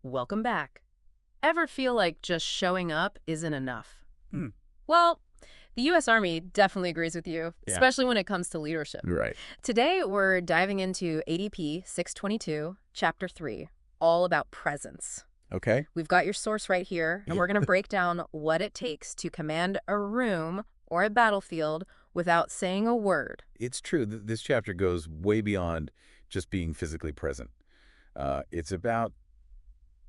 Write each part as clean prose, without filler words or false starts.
Welcome back. Ever feel like just showing up isn't enough? Hmm. Well, the US Army definitely agrees with you, Yeah. especially when it comes to leadership. Right. Today, we're diving into ADP 622, Chapter 3, all about presence. Okay. We've got your source right here, and we're going to break down what it takes to command a room or a battlefield without saying a word. It's true. This chapter goes way beyond just being physically present. It's about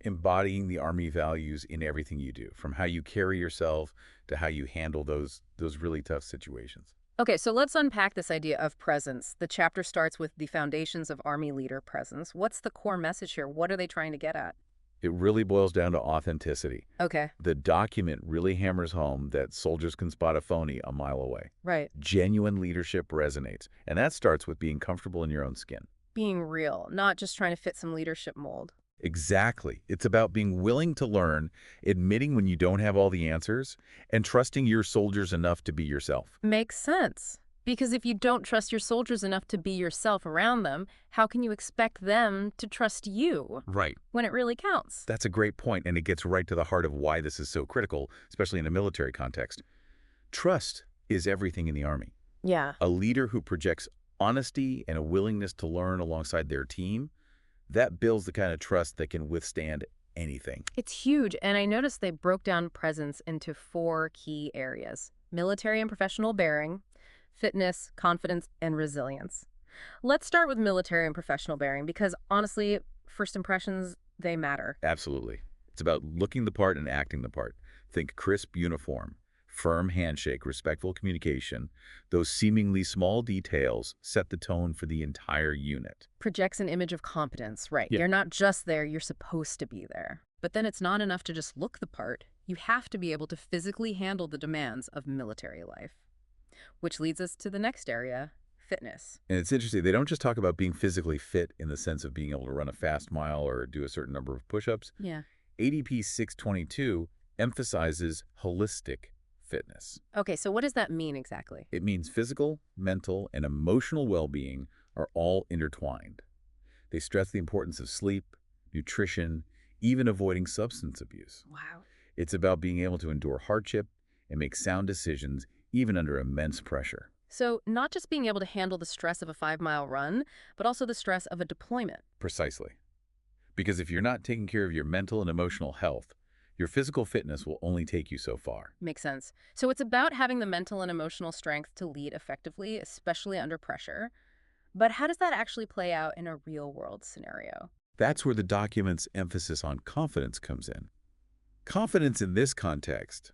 embodying the Army values in everything you do, from how you carry yourself to how you handle those really tough situations. Okay, so let's unpack this idea of presence. The chapter starts with the foundations of Army leader presence. What's the core message here? What are they trying to get at? It really boils down to authenticity. Okay, The document really hammers home that soldiers can spot a phony a mile away. right. Genuine leadership resonates, and that starts with being comfortable in your own skin. Being real, not just trying to fit some leadership mold. Exactly. It's about being willing to learn, admitting when you don't have all the answers, and trusting your soldiers enough to be yourself. Makes sense. Because if you don't trust your soldiers enough to be yourself around them, how can you expect them to trust you Right. when it really counts? That's a great point, and it gets right to the heart of why this is so critical, especially in a military context. Trust is everything in the Army. Yeah. A leader who projects honesty and a willingness to learn alongside their team, that builds the kind of trust that can withstand anything. It's huge, and I noticed they broke down presence into 4 key areas: military and professional bearing, fitness, confidence, and resilience. Let's start with military and professional bearing because honestly, first impressions, they matter. Absolutely. It's about looking the part and acting the part. Think crisp uniform, firm handshake, respectful communication. Those seemingly small details set the tone for the entire unit. Projects an image of competence, right? Yeah. You're not just there, you're supposed to be there. But then it's not enough to just look the part. You have to be able to physically handle the demands of military life. Which leads us to the next area, fitness. And it's interesting, they don't just talk about being physically fit in the sense of being able to run a fast mile or do a certain number of push-ups. Yeah. ADP 622 emphasizes holistic fitness. Okay, so what does that mean exactly? It means physical, mental, and emotional well-being are all intertwined. They stress the importance of sleep, nutrition, even avoiding substance abuse. Wow. It's about being able to endure hardship and make sound decisions even under immense pressure. So not just being able to handle the stress of a 5-mile run, but also the stress of a deployment. Precisely. Because if you're not taking care of your mental and emotional health, your physical fitness will only take you so far. Makes sense. So it's about having the mental and emotional strength to lead effectively, especially under pressure. But how does that actually play out in a real-world scenario? That's where the document's emphasis on confidence comes in. Confidence in this context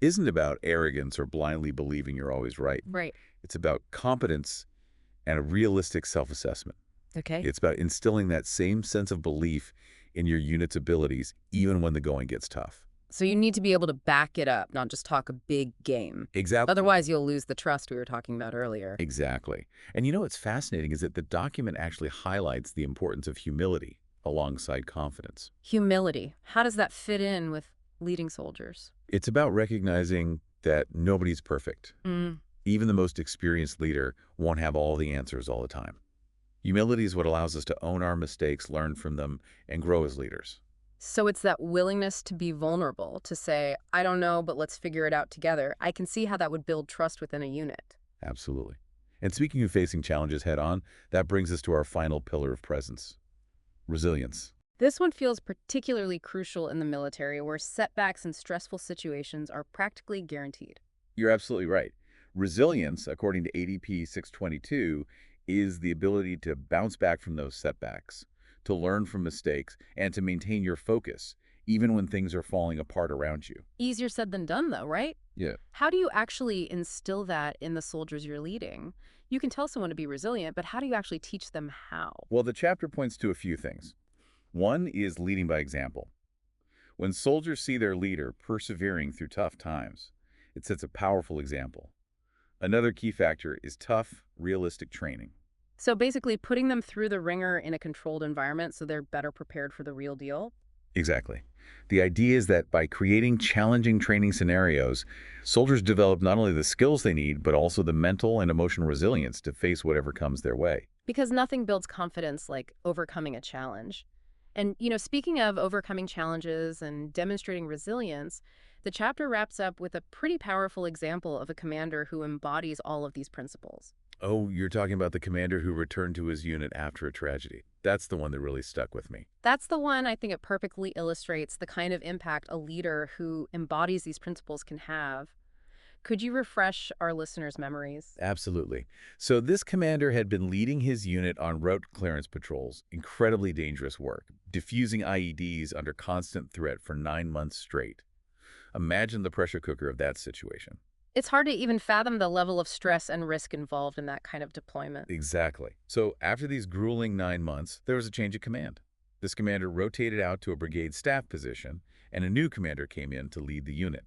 isn't about arrogance or blindly believing you're always right. Right. It's about competence and a realistic self-assessment. Okay. It's about instilling that same sense of belief in your unit's abilities, even when the going gets tough. So you need to be able to back it up, not just talk a big game. Exactly. Otherwise, you'll lose the trust we were talking about earlier. Exactly. And you know what's fascinating is that the document actually highlights the importance of humility alongside confidence. Humility. How does that fit in with leading soldiers? It's about recognizing that nobody's perfect. Even the most experienced leader won't have all the answers all the time. Humility is what allows us to own our mistakes, learn from them, and grow as leaders. So it's that willingness to be vulnerable, to say, I don't know, but let's figure it out together. I can see how that would build trust within a unit. Absolutely. And speaking of facing challenges head-on, that brings us to our final pillar of presence, resilience. This one feels particularly crucial in the military, where setbacks and stressful situations are practically guaranteed. You're absolutely right. Resilience, according to ADP 622, is the ability to bounce back from those setbacks, to learn from mistakes, and to maintain your focus, even when things are falling apart around you. Easier said than done, though, right? Yeah. How do you actually instill that in the soldiers you're leading? You can tell someone to be resilient, but how do you actually teach them how? Well, the chapter points to a few things. One is leading by example. When soldiers see their leader persevering through tough times, it sets a powerful example. Another key factor is tough, realistic training. So basically putting them through the ringer in a controlled environment so they're better prepared for the real deal? Exactly. The idea is that by creating challenging training scenarios, soldiers develop not only the skills they need, but also the mental and emotional resilience to face whatever comes their way. Because nothing builds confidence like overcoming a challenge. And, speaking of overcoming challenges and demonstrating resilience, the chapter wraps up with a pretty powerful example of a commander who embodies all of these principles. Oh, you're talking about the commander who returned to his unit after a tragedy. That's the one that really stuck with me. That's the one I think it perfectly illustrates the kind of impact a leader who embodies these principles can have. Could you refresh our listeners' memories? Absolutely. So this commander had been leading his unit on route clearance patrols, incredibly dangerous work, diffusing IEDs under constant threat for 9 months straight. Imagine the pressure cooker of that situation. It's hard to even fathom the level of stress and risk involved in that kind of deployment. Exactly. So after these grueling 9 months, there was a change of command. This commander rotated out to a brigade staff position, and a new commander came in to lead the unit.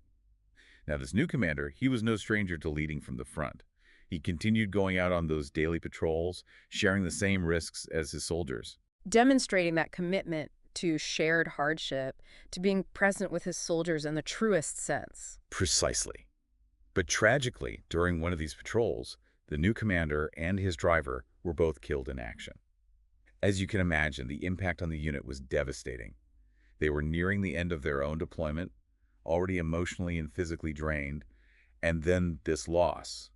Now, this new commander, he was no stranger to leading from the front. He continued going out on those daily patrols, sharing the same risks as his soldiers. Demonstrating that commitment to shared hardship, to being present with his soldiers in the truest sense. Precisely. But tragically, during one of these patrols, the new commander and his driver were both killed in action. As you can imagine, the impact on the unit was devastating. They were nearing the end of their own deployment, already emotionally and physically drained, and then this loss.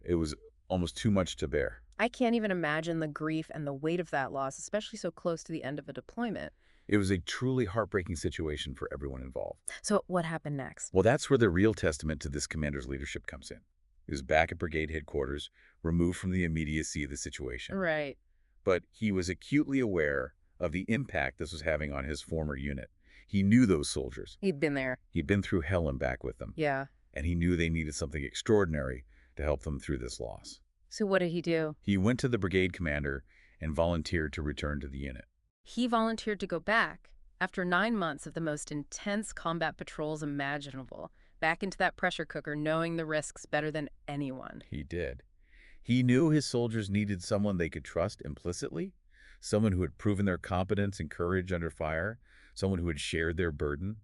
It was almost too much to bear. I can't even imagine the grief and the weight of that loss, especially so close to the end of a deployment. It was a truly heartbreaking situation for everyone involved. So what happened next? Well, that's where the real testament to this commander's leadership comes in. He was back at brigade headquarters, removed from the immediacy of the situation. Right. But he was acutely aware of the impact this was having on his former unit. He knew those soldiers. He'd been there. He'd been through hell and back with them. Yeah. And he knew they needed something extraordinary to help them through this loss. So what did he do? He went to the brigade commander and volunteered to return to the unit. He volunteered to go back after 9 months of the most intense combat patrols imaginable, back into that pressure cooker, knowing the risks better than anyone. He did. He knew his soldiers needed someone they could trust implicitly, someone who had proven their competence and courage under fire, someone who had shared their burden.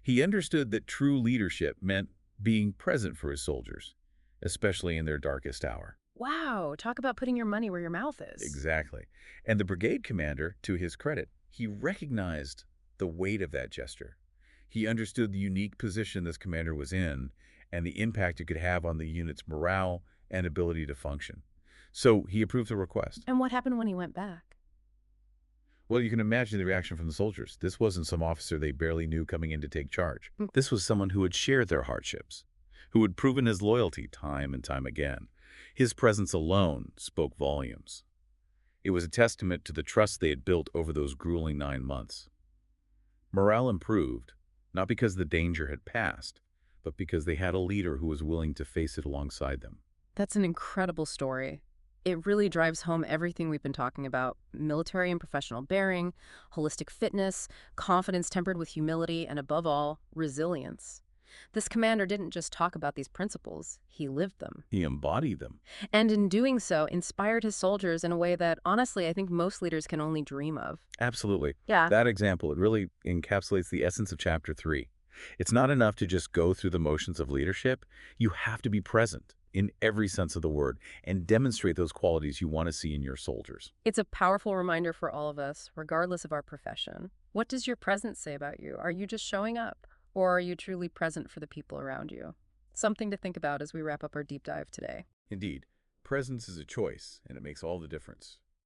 He understood that true leadership meant being present for his soldiers, especially in their darkest hour. Wow, talk about putting your money where your mouth is. Exactly. And the brigade commander, to his credit, he recognized the weight of that gesture. He understood the unique position this commander was in and the impact it could have on the unit's morale and ability to function. So he approved the request. And what happened when he went back? Well, you can imagine the reaction from the soldiers. This wasn't some officer they barely knew coming in to take charge. Mm. This was someone who had shared their hardships, who had proven his loyalty time and time again. His presence alone spoke volumes. It was a testament to the trust they had built over those grueling 9 months. Morale improved, not because the danger had passed, but because they had a leader who was willing to face it alongside them. That's an incredible story. It really drives home everything we've been talking about: military and professional bearing, holistic fitness, confidence tempered with humility, and above all, resilience. This commander didn't just talk about these principles, he lived them. He embodied them. And in doing so, inspired his soldiers in a way that, honestly, I think most leaders can only dream of. Absolutely. Yeah. That example, it really encapsulates the essence of Chapter 3. It's not enough to just go through the motions of leadership. You have to be present in every sense of the word and demonstrate those qualities you want to see in your soldiers. It's a powerful reminder for all of us, regardless of our profession. What does your presence say about you? Are you just showing up? Or are you truly present for the people around you? Something to think about as we wrap up our deep dive today. Indeed, presence is a choice, and it makes all the difference.